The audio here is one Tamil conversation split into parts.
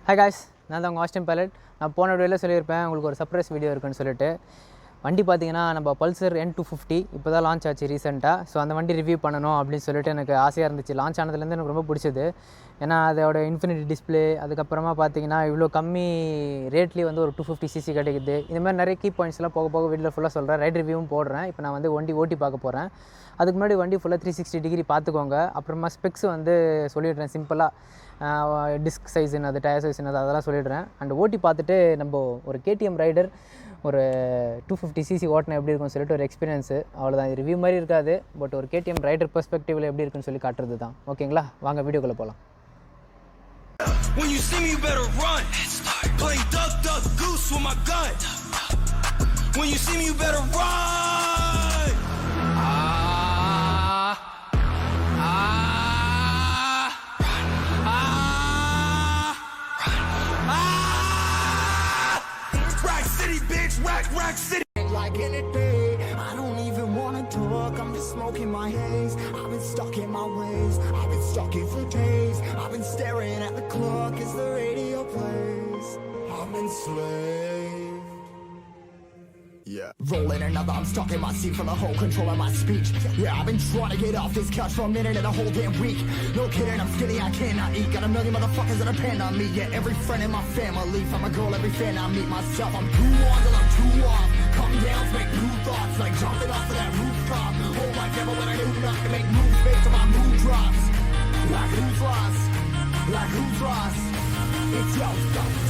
Hi guys, நான் தான் உங்கள் ஆஸ்டின் பைலட். நான் போன வீடியோவில் சொல்லியிருப்பேன் உங்களுக்கு ஒரு சர்ப்ரைஸ் வீடியோ இருக்குன்னு சொல்லிட்டு. வண்டி பார்த்தீங்கன்னா நம்ம பல்சர் N250 இப்போ தான் லான்ச் ஆச்சு ரீசெண்டாக. ஸோ அந்த வண்டி ரிவ்யூ பண்ணணும் அப்படின்னு சொல்லிட்டு எனக்கு ஆசையாக இருந்துச்சு. லான்ச் ஆனதுலேருந்து எனக்கு ரொம்ப பிடிச்சது. ஏன்னா அதோட இன்ஃபினிட்டி டிஸ்பிளே, அதுக்கப்புறமா பார்த்தீங்கன்னா இவ்வளோ கம்மி ரேட்லேயே வந்து ஒரு 250cc கிடைக்குது. இந்த மாதிரி நிறைய கீ பாயிண்ட்ஸ்லாம் போக போக வீடியோவில் ஃபுல்லாக சொல்கிறேன். ரைட் ரிவ்யூவும் போடுறேன். இப்போ நான் வந்து வண்டி ஓட்டி பார்க்க போகிறேன். அதுக்கு முன்னாடி வண்டி ஃபுல்லாக 360 டிகிரி பார்த்துக்கோங்க. அப்புறமா ஸ்பெக்ஸ் வந்து சொல்லிடுறேன் சிம்பிளாக. டிஸ்க் சைஸ் என்னது, டயர் சைஸ் என்னது அதெல்லாம் சொல்லிடுறேன். அண்ட் ஓட்டி பார்த்துட்டு நம்ம ஒரு KTM ரைடர் ஒரு 250cc ஓட்டினா எப்படி இருக்குன்னு சொல்லிட்டு ஒரு எக்ஸ்பீரியன்ஸு அவ்வளோதான். இது ரிவ்யூ மாதிரி இருக்காது, பட் ஒரு KTM ரைடர் பெர்ஸ்பெக்டிவில் எப்படி இருக்குன்னு சொல்லி காட்டுறது தான். ஓகேங்களா, வாங்க வீடியோக்குள்ளே போகலாம். When you see me, you better run. Play duck, duck, goose with my gun. When you see me, you better run. Rack City, bitch, rack city. Like any day, I don't even wanna talk. I'm just smoking my haze. I've been stuck in my ways. I've been stuck in for days. I've been staring at the clock as the radio plays. I've been slaved. Yeah. Rolling another, I'm stuck in my seat for the whole control of my speech. Yeah, I've been trying to get off this couch for a minute and a whole damn week. No kidding, I'm skinny, I cannot eat. Got a million motherfuckers that depend on me. Yeah, every friend in my family. From a girl, every fan I meet myself. I'm too on till I'm too off. Come down, make new thoughts. Like jumping off of that rooftop. Hold my devil when I do nothing to make moves based on my mood drops. Like who's lost? Like who's lost? It's yo,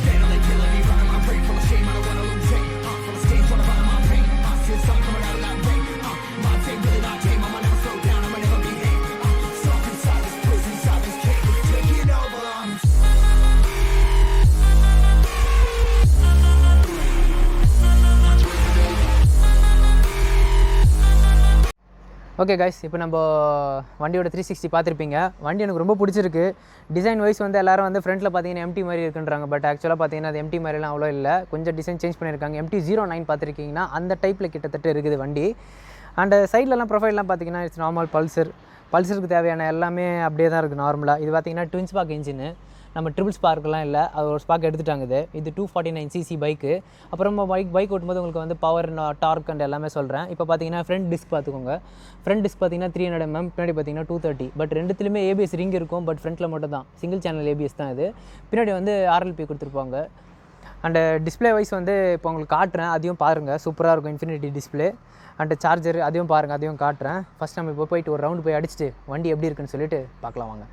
steadily killing me, running my brain full of shame. I don't wanna lose it. Full of stage, trying to find my pain. I see the sun coming out of that rain. My day really not tame. I'ma never slow down. I'ma never be hate. Stuck inside this prison, inside this cage. It's taking over. Okay guys, இப்போ நம்ம வண்டியோட 360 பார்த்துருப்பீங்க. வண்டி எனக்கு ரொம்ப பிடிச்சிருக்கு. டிசைன் வைஸ் வந்து எல்லோரும் வந்து ஃப்ரண்ட்டில் பார்த்தீங்கன்னா எம்டி மாதிரி இருக்குன்றாங்க. பட் ஆக்சுவலாக பார்த்தீங்கன்னா அது எம்டி மாதிரிலாம் அவ்வளோ இல்லை. கொஞ்சம் டிசைன் சேஞ்ச் பண்ணியிருக்காங்க. MT-09 பார்த்துருக்கீங்கன்னா அந்த டைப்பில் கிட்டத்தட்ட இருக்குது வண்டி. அண்ட் சைட்லலாம் ப்ரொஃபைல்லாம் பார்த்தீங்கன்னா இட்ஸ் நார்மல் பல்சருக்கு தேவையான எல்லாமே அப்படியே தான் இருக்குது நார்மலாக. இது பார்த்தீங்கன்னா ட்வின் ஸ்பார்க் இன்ஜின். நம்ம ட்ரிபிள் ஸ்பார்க்கெலாம் இல்லை, அது ஒரு ஸ்பார்க் எடுத்துட்டாங்க. இது 249cc பைக்கு. அப்புறமா பைக் ஓட்டும்போது உங்களுக்கு வந்து பவர், டார்க் அண்ட் எல்லாமே சொல்கிறேன். இப்போ பார்த்தீங்கன்னா ஃப்ரண்ட் டிஸ்க் பார்த்துக்கோங்க. ஃப்ரண்ட் டிஸ்க் பார்த்தீங்கன்னா 300mm, பின்னாடி பார்த்தீங்கன்னா 230. பட் ரெண்டுத்துலேயுமே ABS ரிங் இருக்கும். பட் ஃப்ரண்ட்டில் மட்டும் தான் சிங்கிள் சேனல் ABS தான் இது. பின்னாடி வந்து RLP கொடுத்துருப்பாங்க. அண்டு டிஸ்பிளே வைஸ் வந்து இப்போ உங்களுக்கு காட்டுறேன், அதையும் பாருங்கள். சூப்பராக இருக்கும் இன்ஃபினிட்டி டிஸ்பிளே. அண்டு சார்ஜர் அதையும் பாருங்கள், அதையும் காட்டுறேன். ஃபஸ்ட் நம்ம இப்போ போயிட்டு ஒரு ரவுண்டு போய் அடிச்சுட்டு வண்டி எப்படி இருக்குன்னு சொல்லிட்டு பார்க்கலாம் வாங்க.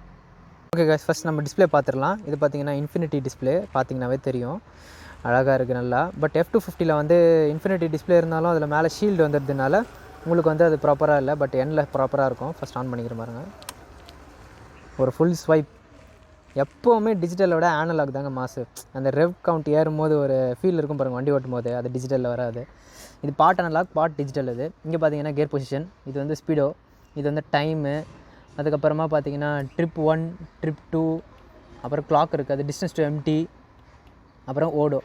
ஓகே கைஸ், ஃபஸ்ட் நம்ம டிஸ்பிளே பார்த்துடலாம். இது பார்த்தீங்கன்னா இன்ஃபினிட்டி டிஸ்பிளே, பார்த்தீங்கன்னாவே தெரியும் அழகாக இருக்குது நல்லா. பட் F250 வந்து இன்ஃபினிட்டி டிஸ்பிளே இருந்தாலும் அதில் மேலே ஷீல்டு வந்துடுறதுனால உங்களுக்கு வந்து அது ப்ராப்பராக இல்லை. பட் Nல ப்ராப்பராக இருக்கும். ஃபஸ்ட் ஆன் பண்ணிக்கிற பாருங்க. ஒரு ஃபுல் ஸ்வைப். எப்போவுமே டிஜிட்டலோட ஆனலாக் தாங்க மாசு. அந்த ரெவ் கவுண்ட் ஏறும்போது ஒரு ஃபீல் இருக்கும் பாருங்கள் வண்டி ஓட்டும் போது. அது டிஜிட்டலில் வராது. இது பார்ட் அனலாக், பார்ட் டிஜிட்டல். இது இங்கே பார்த்தீங்கன்னா கியர் பொசிஷன், இது வந்து ஸ்பீடோ, இது வந்து டைமு. அதுக்கப்புறமா பார்த்தீங்கன்னா ட்ரிப் 1, ட்ரிப் 2, அப்புறம் கிளாக் இருக்குது, அது டிஸ்டன்ஸ் டு எம்டி, அப்புறம் ஓடோ.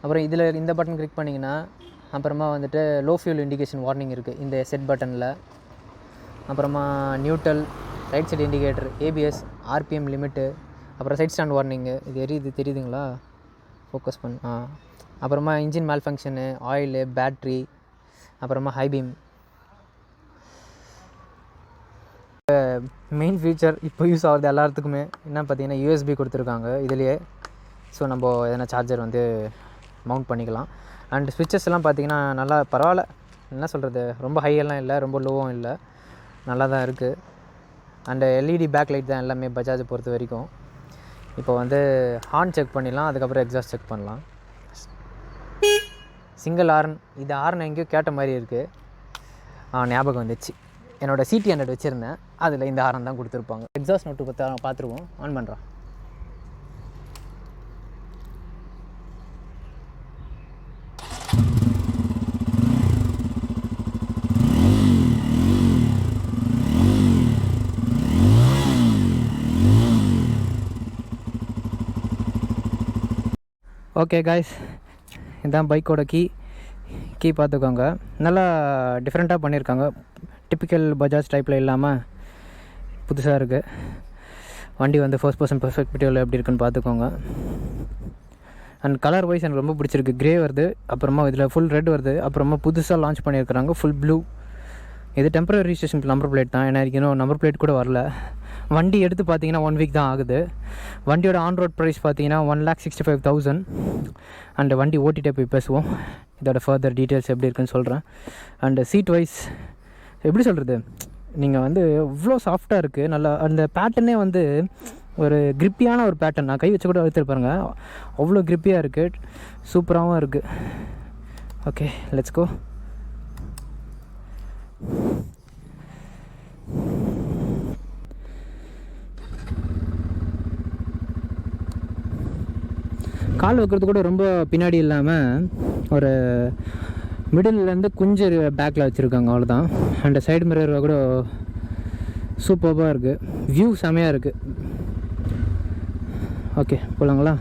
அப்புறம் இதில் இந்த பட்டன் கிளிக் பண்ணிங்கன்னா அப்புறமா வந்துட்டு லோ ஃபியூல் இண்டிகேஷன் வார்னிங் இருக்குது இந்த செட் பட்டனில். அப்புறமா neutral, right side indicator, ABS, RPM limit, அப்புறம் சைட் ஸ்டாண்ட் வார்னிங்கு. இது தெரியுதுங்களா? ஃபோக்கஸ் பண்ண. அப்புறமா இன்ஜின் மேல் ஃபங்க்ஷனு, ஆயிலு, பேட்ரி, அப்புறமா ஹை பீம். மெயின் ஃபீச்சர் இப்போ யூஸ் ஆகுது எல்லாத்துக்குமே என்ன பார்த்தீங்கன்னா USB கொடுத்துருக்காங்க இதுலேயே. ஸோ நம்ம எதனா சார்ஜர் வந்து மவுண்ட் பண்ணிக்கலாம். அண்ட் ஸ்விட்சஸ் எல்லாம் பார்த்தீங்கன்னா நல்லா பரவாயில்ல. என்ன சொல்கிறது, ரொம்ப ஹையெல்லாம் இல்லை, ரொம்ப லோவும் இல்லை, நல்லா தான் இருக்குது. அண்டு LED பேக் லைட் தான் எல்லாமே பஜாஜை பொறுத்த வரைக்கும். இப்போ வந்து ஹார்ன் செக் பண்ணிடலாம், அதுக்கப்புறம் எக்ஸாஸ்ட் செக் பண்ணலாம். Single horn. இது ஹார்ன் எங்கேயோ கேட்ட மாதிரி இருக்குது. ஞாபகம் வந்துச்சு, என்னோடய CT100 வச்சுருந்தேன், அதில் இந்த ஹாரன் தான் கொடுத்துருப்பாங்க. எக்ஸாஸ்ட் நோட்டு பார்த்துருவோம். ஆன் பண்ணுறான். ஓகே காய்ஸ், இதுதான் பைக்கோட கீ பார்த்துக்கோங்க. நல்லா டிஃப்ரெண்ட்டாக பண்ணியிருக்காங்க. டிப்பிக்கல் பஜாஜ் டைப்பில் இல்லாமல் புதுசாக இருக்குது. வண்டி வந்து ஃபர்ஸ்ட் பர்சன் பெர்ஸ்பெக்டிவில் எப்படி இருக்குன்னு பார்த்துக்கோங்க. அண்ட் கலர் வைஸ் எனக்கு ரொம்ப பிடிச்சிருக்கு. க்ரே வருது, அப்புறமா இதில் ஃபுல் ரெட் வருது, அப்புறமா புதுசாக லான்ச் பண்ணியிருக்கிறாங்க ஃபுல் ப்ளூ. இது டெம்பரரி ரிஜிஸ்ட்ரேஷன் நம்பர் பிளேட் தான், ஏன்னா இன்னும் நம்பர் பிளேட் கூட வரல. வண்டி எடுத்து பார்த்தீங்கன்னா 1 வீக் தான் ஆகுது. வண்டியோட ஆன் ரோட் ப்ரைஸ் பார்த்தீங்கன்னா 1,65,000. அண்டு வண்டி ஓட்டிகிட்டே போய் பேசுவோம். இதோட ஃபர்தர் டீட்டெயில்ஸ் எப்படி இருக்குன்னு சொல்கிறேன். அண்டு சீட் வைஸ் எப்படி சொல்கிறது, நீங்கள் வந்து இவ்வளோ சாஃப்டாக இருக்குது. நல்லா அந்த பேட்டர்னே வந்து ஒரு கிரிப்பியான ஒரு பேட்டர்ன். நான் கை வச்சு கூட எடுத்துருப்பாருங்க, அவ்வளோ கிரிப்பியாக இருக்குது, சூப்பராகவும் இருக்குது. Okay, let's go. கால் வைக்கிறது கூட ரொம்ப பின்னாடி இல்லாமல் ஒரு மிடில்லேருந்து கொஞ்சம் பேக்கில் வச்சுருக்காங்க, அவ்வளோதான். அண்ட் சைடு மிரர் கூட சூப்பராக இருக்குது, வியூ செமையாக இருக்குது. ஓகே, போகலாங்களா?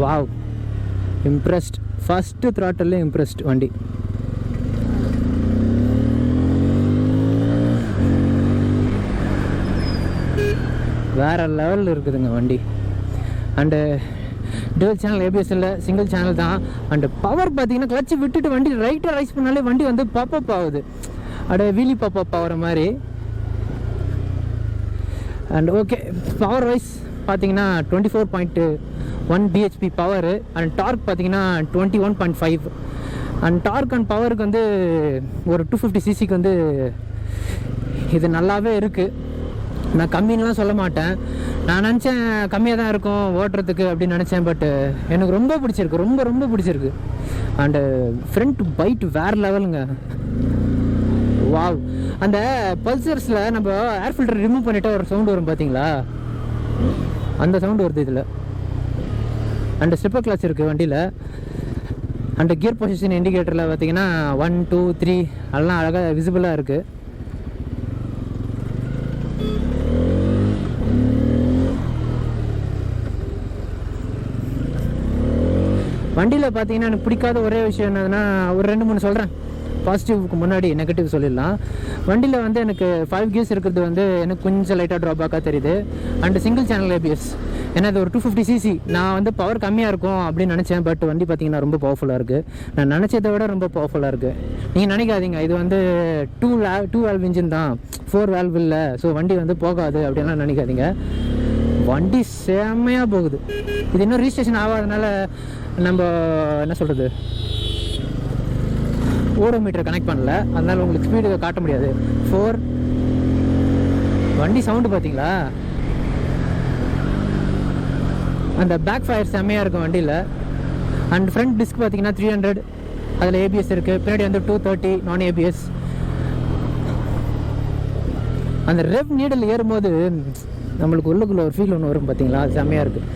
Wow, impressed. ஃபஸ்ட்டு த்ராட்டல்லே இம்ப்ரெஸ்ட் வண்டி. வேறு லெவலில் இருக்குதுங்க வண்டி. அண்டு டுவல் சேனல் ஏபிஎஸ் இல்லை, சிங்கிள் சேனல் தான். அண்டு பவர் பார்த்தீங்கன்னா கிளச்சு விட்டுட்டு வண்டி ரைட்டாக ரைஸ் பண்ணாலே வண்டி வந்து பாப்பப் ஆகுது, அப்படியே வீலி பாப்பப் ஆகிற மாதிரி. அண்ட் ஓகே, பவர் வைஸ் பார்த்தீங்கன்னா 24.1 bhp பவரு. அண்ட் டார்க் பார்த்தீங்கன்னா 21.5. அண்ட் டார்க் அண்ட் பவருக்கு வந்து ஒரு 250cc வந்து இது நல்லாவே இருக்குது. நான் கம்மின்லாம் சொல்ல மாட்டேன், நான் நினச்சேன் கம்மியாக தான் இருக்கும் ஓட்டுறதுக்கு அப்படின்னு நினச்சேன். பட்டு எனக்கு ரொம்ப பிடிச்சிருக்கு, ரொம்ப ரொம்ப பிடிச்சிருக்கு. அண்டு ஃப்ரண்ட் பைட் வேறு லெவலுங்க. வாவ், அந்த பல்சர்ஸில் நம்ம ஏர் ஃபில்டர் ரிமூவ் பண்ணிவிட்டு ஒரு சவுண்டு வரும் பார்த்தீங்களா, அந்த சவுண்டு வருது இதில். அண்டு ஸ்டெப்பர் கிளச் இருக்குது வண்டியில். அண்டு கியர் பொசிஷன் இண்டிகேட்டரில் பார்த்தீங்கன்னா 1, 2, 3 அதெல்லாம் அழகாக விசிபிளாக இருக்குது. வண்டியில் பார்த்தீங்கன்னா எனக்கு பிடிக்காத ஒரே விஷயம் என்னதுன்னா, ஒரு 2-3 சொல்கிறேன். பாசிட்டிவ்க்கு முன்னாடி நெகட்டிவ் சொல்லிடலாம். வண்டியில் வந்து எனக்கு 5 gears இருக்கிறது வந்து எனக்கு கொஞ்சம் லைட்டாக ட்ராபேக்காக தெரியுது. அண்டு சிங்கிள் சேனல் ஏபிஎஸ், ஏன்னா இது ஒரு 250cc. நான் வந்து பவர் கம்மியாக இருக்கும் அப்படின்னு நினச்சேன், பட் வண்டி பார்த்தீங்கன்னா ரொம்ப பவர்ஃபுல்லாக இருக்குது. நான் நினச்சதை விட ரொம்ப பவர்ஃபுல்லாக இருக்குது. நீங்கள் நினைக்காதீங்க இது வந்து 2 valve இன்ஜின் தான், 4 valve இல்லை, ஸோ வண்டி வந்து போகாது அப்படின்லாம் நினைக்காதீங்க. வண்டி செம்மையாக போகுது. இது இன்னும் ரிஜிஸ்ட்ரேஷன் ஆகாதனால நம்ம என்ன சொல்கிறது, ஓடோமீட்டர் கனெக்ட் பண்ணல, அதனால் உங்களுக்கு ஸ்பீடு காட்ட முடியாது. 4 வண்டி சவுண்டு பார்த்தீங்களா, அந்த பேக் ஃபயர் செம்மையாக இருக்கும் வண்டியில். அண்ட் ஃப்ரண்ட் டிஸ்க் பார்த்தீங்கன்னா 300, அதில் ஏபிஎஸ் இருக்குது. பின்னாடி வந்து 230 நான் ஏபிஎஸ். அந்த ரெவ் நீடல் ஏறும்போது நம்மளுக்கு உள்ளுக்குள்ள ஒரு ஃபீல் ஒன்று வரும் பார்த்தீங்களா, அது செம்மையாக இருக்குது.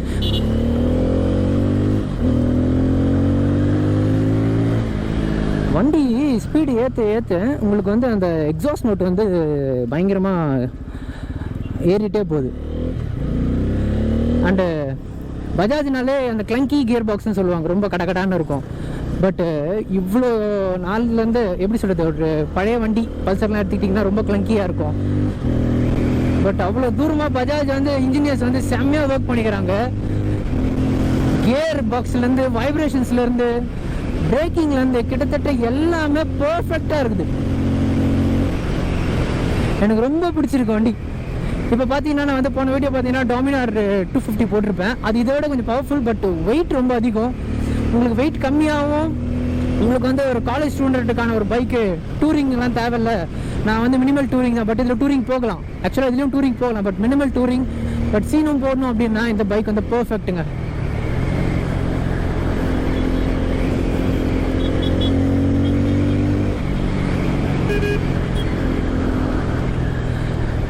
வண்டி ஸ்பீடு ஏற்ற உங்களுக்கு வந்து அந்த எக்ஸாஸ்ட் நோட் வந்து பயங்கரமாக ஏறிட்டே போகுது. அண்டு பஜாஜ்னாலே அந்த கிளங்கி கியர் பாக்ஸ்னு சொல்லுவாங்க, ரொம்ப கடகடான்னு இருக்கும். பட்டு இவ்வளோ நாள்லேருந்து எப்படி சொல்கிறது, ஒரு பழைய வண்டி பல்சர்லாம் எடுத்துக்கிட்டிங்கன்னா ரொம்ப கிளங்கியாக இருக்கும். பட் அவ்வளோ தூரமாக பஜாஜ் வந்து இன்ஜினியர்ஸ் வந்து செம்மையாக ஒர்க் பண்ணிக்கிறாங்க. கியர் பாக்ஸ்லேருந்து, வைப்ரேஷன்ஸ்லேருந்து, பிரேக்கிங்லேருந்து கிட்டத்தட்ட எல்லாமே பர்ஃபெக்டாக இருக்குது. எனக்கு ரொம்ப பிடிச்சிருக்கு வண்டி. இப்போ பார்த்தீங்கன்னா நான் வந்து போன வீடியோ பார்த்தீங்கன்னா டாமினார் 250 போட்டிருப்பேன். அது இதை விட கொஞ்சம் பவர்ஃபுல், பட் வெயிட் ரொம்ப அதிகம். உங்களுக்கு வெயிட் கம்மியாகவும் உங்களுக்கு வந்து ஒரு காலேஜ் ஸ்டூடெண்ட்டுக்கான ஒரு பைக்கு டூரிங்லாம் தேவையில்லை. நான் வந்து மினிமல் டூரிங் தான், பட் இதில் டூரிங் போகலாம். ஆக்சுவலாக இதுலேயும் டூரிங் போகலாம், பட் மினிமல் டூரிங், பட் சீனும் போடணும் அப்படின்னா இந்த பைக் வந்து பர்ஃபெக்ட்டுங்க.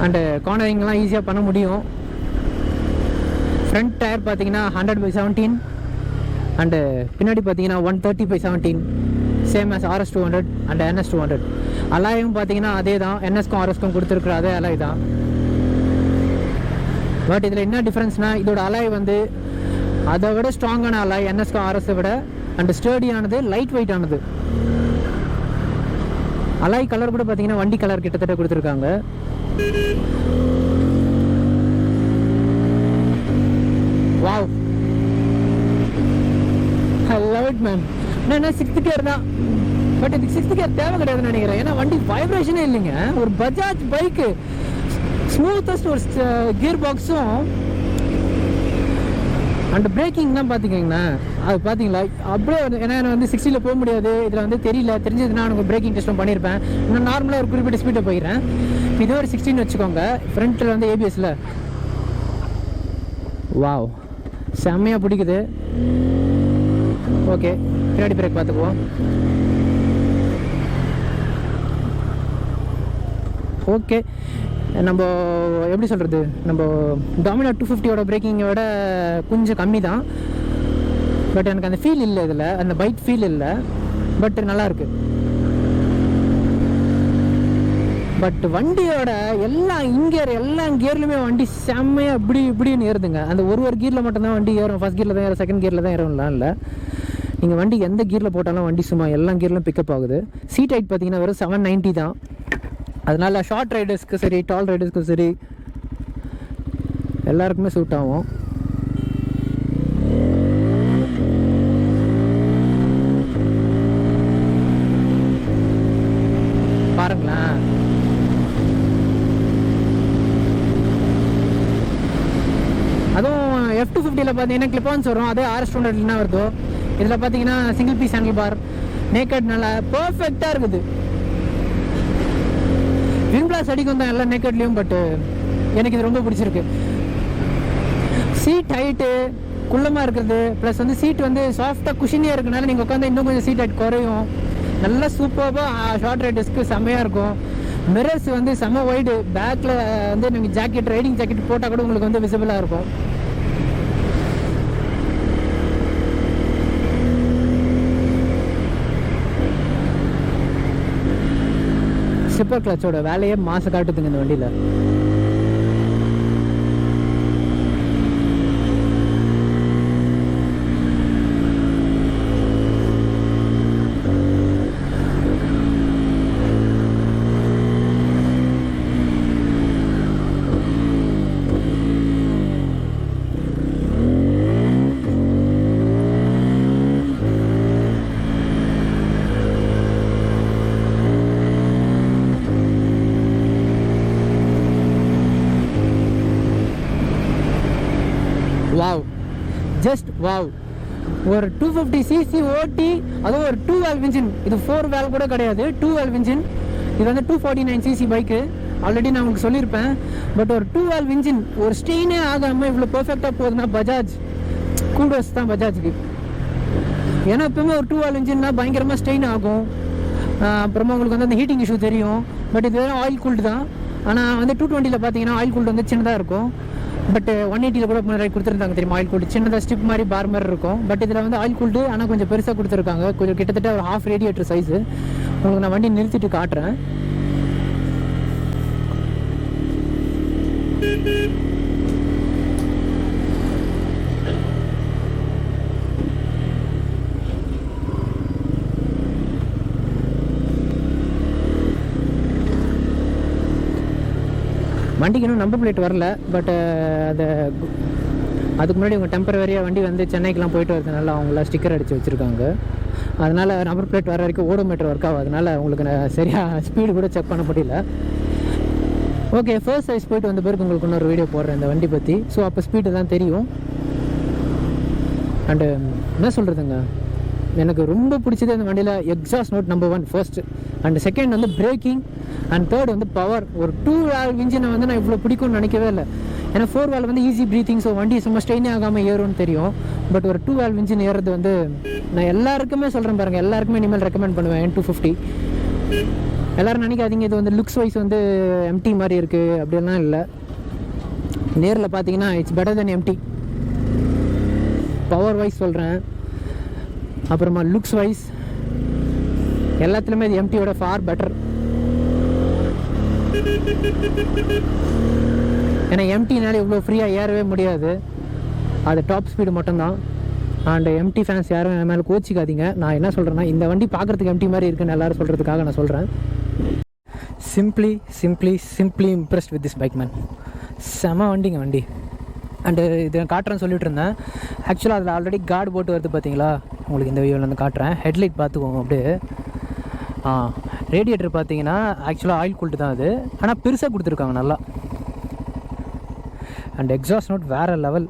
அண்டு கார்னரிங்லாம் ஈஸியாக பண்ண முடியும். ஃப்ரண்ட் டயர் பார்த்தீங்கன்னா 100/17 அண்டு பின்னாடி பார்த்தீங்கன்னா 130/17, same as RS 200 and NS 200. அலாயும் பார்த்தீங்கன்னா அதே தான், NSக்கும் RSக்கும் கொடுத்துருக்குற அதே அலாய் தான். பட் இதில் என்ன டிஃப்ரென்ஸ்னால், இதோட அலாய் வந்து அதை விட ஸ்ட்ராங்கான அலாய் NSக்கும் RSை விட. அண்ட் ஸ்டர்டியானது, லைட் வெயிட் ஆனது. அலாய் கலர் கூட பார்த்தீங்கன்னா வண்டி கலர் கிட்டத்தட்ட கொடுத்துருக்காங்க. Wow, I love it man. என்ன 6th கியர் தான், பட் இதுக்கு 6th கியர் தேவை கிடையாதுன்னு நினைக்கிறேன். ஏன்னா வண்டி வைப்ரேஷனே இல்லைங்க. ஒரு பஜாஜ் பைக்கு ஸ்மூத்தஸ்ட் ஒரு கியர் பாக்ஸும் அண்ட் பிரேக்கிங் தான் பார்த்துக்கிங்கண்ணா. அது பார்த்தீங்களா அப்படியே ஏன்னா வந்து 60ல் போக முடியாது. இதில் வந்து தெரியல, தெரிஞ்சதுன்னா எனக்கு பிரேக்கிங் டெஸ்ட்டும் பண்ணியிருப்பேன். இன்னும் நார்மலாக ஒரு குறிப்பிட்ட ஸ்பீடை போயிடுறேன். இதே ஒரு 16 வச்சுக்கோங்க. ஃப்ரண்ட்டில் வந்து ஏபிஎஸ்ல வாவ் செம்மையாக பிடிக்குது. ஓகே, பின்னாடி பிரேக் பார்த்துக்குவோம். ஓகே, நம்ம எப்படி சொல்கிறது, நம்ம டாமினா 250யோட பிரேக்கிங்கை விட கொஞ்சம் கம்மி தான். பட் எனக்கு அந்த ஃபீல் இல்லை, இதில் அந்த பைக் ஃபீல் இல்லை. பட் நல்லாயிருக்கு. பட் வண்டியோட எல்லா கியர்லையுமே வண்டி செம்மையாக இப்படின்னு ஏறுதுங்க. அந்த ஒரு கியரில் மட்டும்தான் வண்டி ஏறும். ஃபஸ்ட் கியரில் தான் ஏறும், செகண்ட் கியரில் தான் ஏறும்லாம் இல்லை. நீங்கள் வண்டி எந்த கியரில் போட்டாலும் வண்டி சும்மா எல்லா கியர்லையும் பிக்கப் ஆகுது. சீட் ஹைட் பார்த்தீங்கன்னா வெறும் 790 தான். அதனால ஷார்ட் ரைடர்ஸ்க்கு சரி, டால் ரைடர்ஸ்க்கும் சரி, எல்லாருக்குமே சூட் ஆகும். பாருங்களேன், அதுவும் F250ல பார்த்தீங்கன்னா கிளிப்பான்ஸ் வரும். அதே RS200 வருதோ. இதில் பார்த்தீங்கன்னா single piece handle bar, naked நல்லா பர்ஃபெக்டாக இருக்குது. விண்ட்பிளாஸ் அடிக்கும் தான் எல்லா நேக்கட்லேயும். பட் எனக்கு இது ரொம்ப பிடிச்சிருக்கு. சீட் ஹைட்டு குள்ளமாக இருக்கிறது, ப்ளஸ் வந்து சீட் வந்து சாஃப்டாக குஷினியாக இருக்கனால நீங்கள் உட்காந்து இன்னும் கொஞ்சம் சீட் ஹைட் குறையும். நல்லா சூப்பராக ஷார்ட் ரைடர்ஸ்க்கு செம்மையாக இருக்கும். மிரர்ஸ் வந்து செம்ம வைடு. பேக்கில் வந்து நீங்கள் ஜாக்கெட், ரைடிங் ஜாக்கெட் போட்டால் கூட உங்களுக்கு வந்து விசிபிளாக இருக்கும். ஸ்லிப்பர் கிளச்சோட வேலையே மாச காட்டுதுங்க இந்த வண்டியில். Wow, just wow. ஒரு 250cc ஓட்டி, அதுவும் ஒரு 2 valve இன்ஜின். இது 4 valve கூட கிடையாது, 2 valve இன்ஜின். இது வந்து 249cc பைக்கு. ஆல்ரெடி நான் உங்களுக்கு சொல்லியிருப்பேன். பட் ஒரு 2 valve இன்ஜின் ஒரு ஸ்டெயினே ஆகாமல் இவ்வளோ பர்ஃபெக்டாக போகுதுன்னா பஜாஜ் கூடோஸ் தான் பஜாஜுக்கு. ஏன்னா எப்பவுமே ஒரு 2 valve இன்ஜின்னா பயங்கரமாக ஸ்டெயின் ஆகும். அப்புறமா உங்களுக்கு வந்து அந்த ஹீட்டிங் இஷ்யூ தெரியும். பட் இது வேறு ஆயில் கூல்டு தான். ஆனால் வந்து 220ல் பார்த்தீங்கன்னா ஆயில் கூல்டு வந்து சின்னதாக இருக்கும். பட் 180ல் கூட முன்னாடி கொடுத்துருந்தாங்க தெரியுமா, ஆயில் கூல்டு சின்னதாக ஸ்டிப் மாதிரி பார் மாதிரி இருக்கும். பட் இதில் வந்து ஆயில் கூல்டு ஆனால் கொஞ்சம் பெருசாக கொடுத்துருக்காங்க. கொஞ்சம் கிட்டத்தட்ட ஒரு half ரேடியேட்டர் சைஸு. உங்களுக்கு நான் வண்டி நிறுத்திட்டு காட்டுறேன். வண்டிக்கு இன்னும் நம்பர் பிளேட் வரல. பட் அதுக்கு முன்னாடி உங்கள் டெம்பரவரியாக வண்டி வந்து சென்னைக்கெலாம் போயிட்டு வரதுனால அவங்களாம் ஸ்டிக்கர் அடித்து வச்சுருக்காங்க. அதனால் நம்பர் பிளேட் வர வரைக்கும் ஓடோமீட்டர் ஒர்க் ஆகும். அதனால் உங்களுக்கு நான் சரியாக ஸ்பீடு கூட செக் பண்ண முடியல. ஓகே, ஃபர்ஸ்ட் சைஸ் போயிட்டு வந்த பிறகு உங்களுக்கு இன்னொரு வீடியோ போடுறேன் இந்த வண்டி பற்றி. ஸோ அப்போ ஸ்பீடு தான் தெரியும். அண்டு என்ன சொல்கிறதுங்க, எனக்கு ரொம்ப பிடிச்சது இந்த வண்டியில் exhaust note number 1 first. And second வந்து பிரேக்கிங். அண்ட் தேர்ட் வந்து பவர். ஒரு 2 valve இன்ஜினை வந்து நான் இவ்வளோ பிடிக்கும்னு நினைக்கவே இல்லை. ஏன்னா 4 valve வந்து ஈஸி ப்ரீத்திங். ஸோ வண்டி சும்மா ஸ்ட்ரெயினே ஆகாமல் ஏறும்னு தெரியும். பட் ஒரு 2 valve இன்ஜின் ஏறுறது வந்து நான் எல்லாருக்குமே சொல்கிறேன் பாருங்கள், எல்லாருக்குமே இனிமேல் ரெக்கமெண்ட் பண்ணுவேன் N250. எல்லோரும் நினைக்காதீங்க இது வந்து லுக்ஸ் வைஸ் வந்து எம்டி மாதிரி இருக்குது அப்படிலாம் இல்லை. நேரில் பார்த்தீங்கன்னா it's better than MT. Power wise சொல்கிறேன், அப்புறமா லுக்ஸ் வைஸ் எல்லாத்துலேயுமே இது எம்டியோட ஃபார் பெட்டர். ஏன்னா எம்டினால இவ்வளோ ஃப்ரீயாக ஏறவே முடியாது. அது டாப் ஸ்பீடு மட்டும்தான். அண்ட் எம்டி ஃபேன்ஸ் யாரும் என் மேலே கோச்சிக்காதீங்க. நான் என்ன சொல்கிறேன்னா, இந்த வண்டி பார்க்குறதுக்கு எம்டி மாதிரி இருக்குன்னு எல்லோரும் சொல்கிறதுக்காக நான் சொல்கிறேன். Simply impressed with this bike man. செம வண்டிங்க வண்டி. அண்டு இது நான் காட்டுறேன்னு சொல்லிட்டு இருந்தேன். ஆக்சுவலாக அதில் ஆல்ரெடி கார்டு போட்டு வருது பார்த்தீங்களா, உங்களுக்கு இந்த வியூவிலேருந்து காட்டுறேன். ஹெட்லைட் பார்த்துக்கோங்க அப்படியே. ரேடியேட்டர் பார்த்தீங்கன்னா ஆக்சுவலாக ஆயில் கூல்ட்டு தான் அது, ஆனால் பெருசாக கொடுத்துருக்காங்க நல்லா. அண்ட் எக்ஸாஸ்ட் நோட் வேறு லெவல்.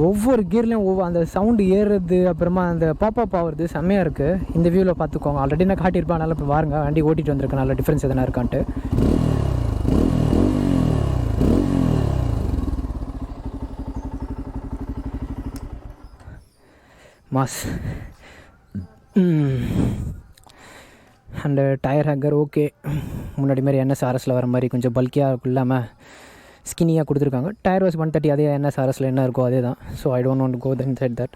ஒவ்வொரு கியர்லேயும் அந்த சவுண்டு ஏறுறது, அப்புறமா அந்த பாப்பப் ஆகுறது செம்மையாக இருக்குது. இந்த வியூவில் பார்த்துக்கோங்க. ஆல்ரெடி நான் காட்டியிருப்பேன், அதனால் இப்போ பாருங்கள் வண்டி ஓட்டிகிட்டு வந்திருக்கேன். நல்ல டிஃப்ரென்ஸ் எதனா இருக்கான்ட்டு. Mass. And tyre hugger okay, முன்னாடி மாதிரி NSRSல வர மாதிரி கொஞ்சம் பல்கியாக இல்லாமல் ஸ்கினியாக கொடுத்துருக்காங்க. டயர் வாஸ் 130, அதே NSRSல என்ன இருக்கோ அதே தான். So I don't want to go then side that.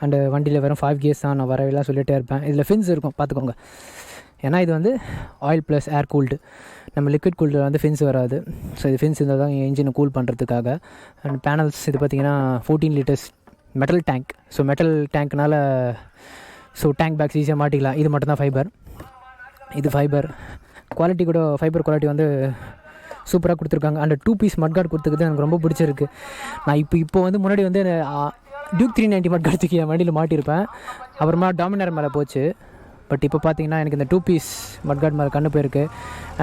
And வண்டியில் வெறும் 5 கியர்ஸ் தான். நான் வரவேலாம் சொல்லிகிட்டே இருப்பேன். இதில் ஃபின்ஸ் இருக்கும் பார்த்துக்கோங்க. ஏன்னா இது வந்து ஆயில் ப்ளஸ் ஏர் கூல்டு, நம்ம லிக்விட் கூல்டில் வந்து ஃபின்ஸ் வராது. ஸோ இது ஃபின்ஸ் இருந்தால் தான் இன்ஜினை கூல் பண்ணுறதுக்காக. அண்ட் பேனல்ஸ் இது பார்த்திங்கன்னா 14 litres metal tank. So metal டேங்க்னால ஸோ டேங்க் பேக்ஸ் ஈஸியாக மாட்டிக்கலாம். இது மட்டும்தான் ஃபைபர். இது ஃபைபர் குவாலிட்டி கூட, ஃபைபர் குவாலிட்டி வந்து சூப்பராக கொடுத்துருக்காங்க. அண்ட் 2 பீஸ் மட்கார்டு கொடுத்துக்கிறது எனக்கு ரொம்ப பிடிச்சிருக்கு. நான் இப்போ வந்து முன்னாடி வந்து டியூக் 390 மட்கார்டு தூக்கி என் வண்டியில் மாட்டியிருப்பேன். அப்புறமா டாமினார் மேலே போச்சு. பட் இப்போ பார்த்தீங்கன்னா எனக்கு இந்த 2 பீஸ் மட்கார்டு மேலே கண்ணு போயிருக்கு.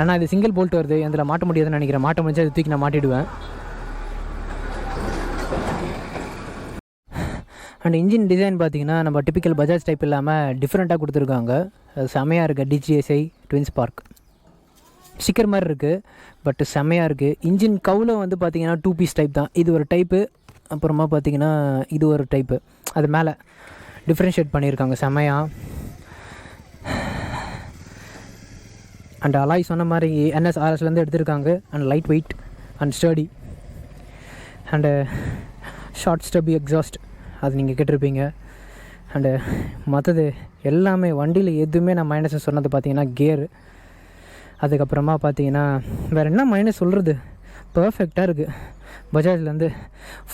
ஆனால் இது சிங்கிள் போல்ட் வருது, அதில் மாட்ட முடியாதுன்னு நினைக்கிறேன். மாட்ட முடிஞ்சா அது தூக்கி நான் மாட்டிடுவேன். அண்ட் இன்ஜின் டிசைன் பார்த்தீங்கன்னா நம்ம டிப்பிக்கல் பஜாஜ் டைப் இல்லாமல் டிஃப்ரெண்ட்டாக கொடுத்துருக்காங்க. அது செமையாக இருக்குது. DGSI ட்வின் ஸ்பார்க் ஸ்டிக்கர் மாதிரி இருக்குது, பட் செமையாக இருக்குது. இன்ஜின் கவுல வந்து பார்த்திங்கன்னா 2 பீஸ் டைப் தான். இது ஒரு டைப்பு, அப்புறமா பார்த்திங்கன்னா இது ஒரு டைப்பு. அது மேலே டிஃப்ரென்ஷியேட் பண்ணியிருக்காங்க செமையாக. அண்ட் அலாய் சொன்ன மாதிரி NSRSலேருந்து எடுத்திருக்காங்க. And light weight and sturdy. And short stubby exhaust, அது நீங்கள் கேட்டிருப்பீங்க. அண்டு மற்றது எல்லாமே வண்டியில் எதுவுமே நான் மைனஸ் சொன்னது பார்த்தீங்கன்னா கியரு. அதுக்கப்புறமா பார்த்தீங்கன்னா வேறு என்ன மைனஸ் சொல்கிறது, பர்ஃபெக்டாக இருக்குது. பஜாஜ்லேருந்து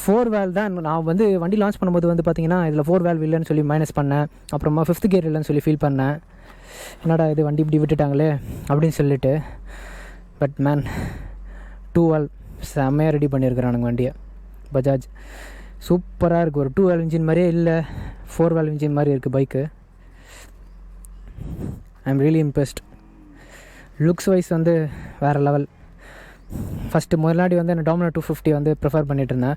4 வேல் தான். நான் வந்து வண்டி லான்ச் பண்ணும்போது வந்து பார்த்தீங்கன்னா இதில் 4 வேல் இல்லைன்னு சொல்லி மைனஸ் பண்ணேன். அப்புறமா 5th கியர் இல்லைன்னு சொல்லி ஃபீல் பண்ணேன். என்னடா இது வண்டி இப்படி விட்டுட்டாங்களே அப்படின்னு சொல்லிட்டு. பட் மேன் 2 வேல் செம்மையாக ரெடி பண்ணியிருக்கிறானுங்க வண்டியை. பஜாஜ் சூப்பராக இருக்குது. ஒரு 2 வேல் இன்ஜின் மாதிரியே இல்லை, 4 வேல் இன்ஜின் மாதிரி இருக்குது bike. I am really impressed. Looks wise வந்து வேறு லெவல். ஃபஸ்ட்டு முன்னாடி வந்து நான் டாமினார் 250 வந்து ப்ரிஃபர் பண்ணிட்டு இருந்தேன்.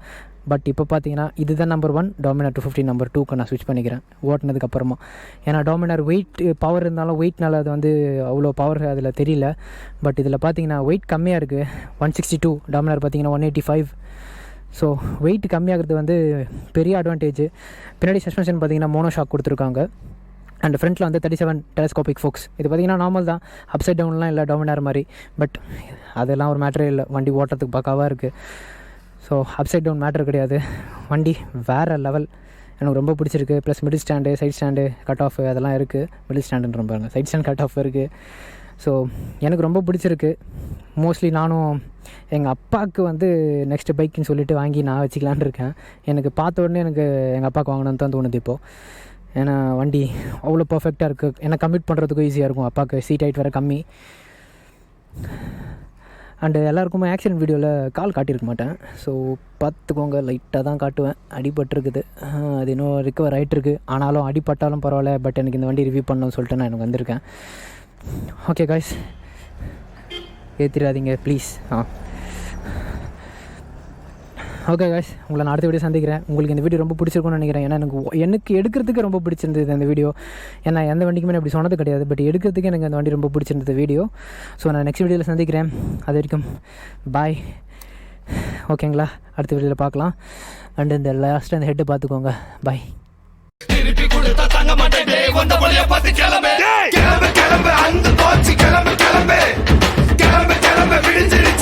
பட் இப்போ பார்த்தீங்கன்னா இதுதான் நம்பர் 1. டாமினார் 250 நம்பர் 2க்கு நான் ஸ்விட்ச் பண்ணிக்கிறேன் ஓட்டினதுக்கப்புறமா. ஏன்னா டாமினார் வெயிட் பவர் இருந்தாலும் வெயிட்னால அது வந்து அவ்வளோ பவர் அதில் தெரியல. பட் இதில் பார்த்தீங்கன்னா வெயிட் கம்மியாக இருக்குது. 162, டாமினார் பார்த்தீங்கன்னா 185. ஸோ வெயிட் கம்மியாகிறது வந்து பெரிய அட்வான்டேஜ். பின்னாடி சஸ்பென்ஷன் பார்த்தீங்கன்னா மோனோ ஷாக் கொடுத்துருக்காங்க. அண்ட் ஃப்ரண்ட்டில் வந்து 37 டெலஸ்கோபிக் ஃபோக்ஸ். இது பார்த்திங்கன்னா நார்மல் தான், அப்சைட் டவுன்லாம் இல்லை டாமினார் மாதிரி. பட் அதெல்லாம் ஒரு மேட்டரே இல்லை, வண்டி ஓட்டுறதுக்கு பக்காவாக இருக்குது. ஸோ அப்சைட் டவுன் மேட்டர் கிடையாது. வண்டி வேறு லெவல், எனக்கு ரொம்ப பிடிச்சிருக்கு. Plus middle stand, side stand, cut off அதெல்லாம் இருக்குது. மிடில் ஸ்டாண்டுன்ற பாருங்க, சைட் ஸ்டாண்ட் கட் ஆஃப் இருக்குது. ஸோ எனக்கு ரொம்ப பிடிச்சிருக்கு. மோஸ்ட்லி நானும் எங்கள் அப்பாவுக்கு வந்து நெக்ஸ்ட்டு பைக்குன்னு சொல்லிவிட்டு வாங்கி நான் வச்சுக்கலான்னு இருக்கேன். எனக்கு பார்த்த உடனே எனக்கு எங்கள் அப்பாவுக்கு வாங்கணுன்னு தான் தோணுது இப்போது. ஏன்னா வண்டி அவ்வளோ பர்ஃபெக்டாக இருக்குது. ஏன்னா கம்மிட் பண்ணுறதுக்கும் ஈஸியாக இருக்கும். அப்பாவுக்கு சீட் ஹைட் வேறு கம்மி. அண்டு எல்லாருக்குமே ஆக்சிடென்ட் வீடியோவில் கால் காட்டியிருக்க மாட்டேன். ஸோ பார்த்துக்கோங்க, லைட்டாக தான் காட்டுவேன். அடிபட்டிருக்குது, அது இன்னும் ரிக்கவர் ஆகிட்டுருக்கு. ஆனாலும் அடிப்பட்டாலும் பரவாயில்ல, பட் எனக்கு இந்த வண்டி ரிவ்யூ பண்ணணும்னு சொல்லிட்டு நான் எனக்கு வந்திருக்கேன். ஓகே காய்ஸ், ஏற்றிடாதீங்க ப்ளீஸ். ஓகே காய்ஸ், உங்களை நான் அடுத்த வீடியோ சந்திக்கிறேன். உங்களுக்கு இந்த வீடியோ ரொம்ப பிடிச்சிருக்கும்னு நினைக்கிறேன். ஏன்னா எனக்கு எடுக்கிறதுக்கு ரொம்ப பிடிச்சிருந்தது அந்த வீடியோ. ஏன்னா எந்த வண்டிக்குமே நான் அப்படி சொன்னது கிடையாது, பட் எடுக்கிறதுக்கு எனக்கு அந்த வண்டி ரொம்ப பிடிச்சிருந்தது வீடியோ. ஸோ நான் நெக்ஸ்ட் வீடியோவில் சந்திக்கிறேன். அது வரைக்கும் பாய். ஓகேங்களா, அடுத்த வீடியோவில் பார்க்கலாம். அண்ட் இந்த லாஸ்ட்டாக அந்த ஹெட்டை பார்த்துக்கோங்க. பாய். திருப்பி கொடுத்தா தங்க மாட்டேன். வந்த வழியா பார்த்து கிளம்பு கிளம்பு கிளம்பு, அந்த போச்சு கிளம்பு கிளம்பு கிளம்பு கிளம்பு, விடிஞ்சிருச்சு.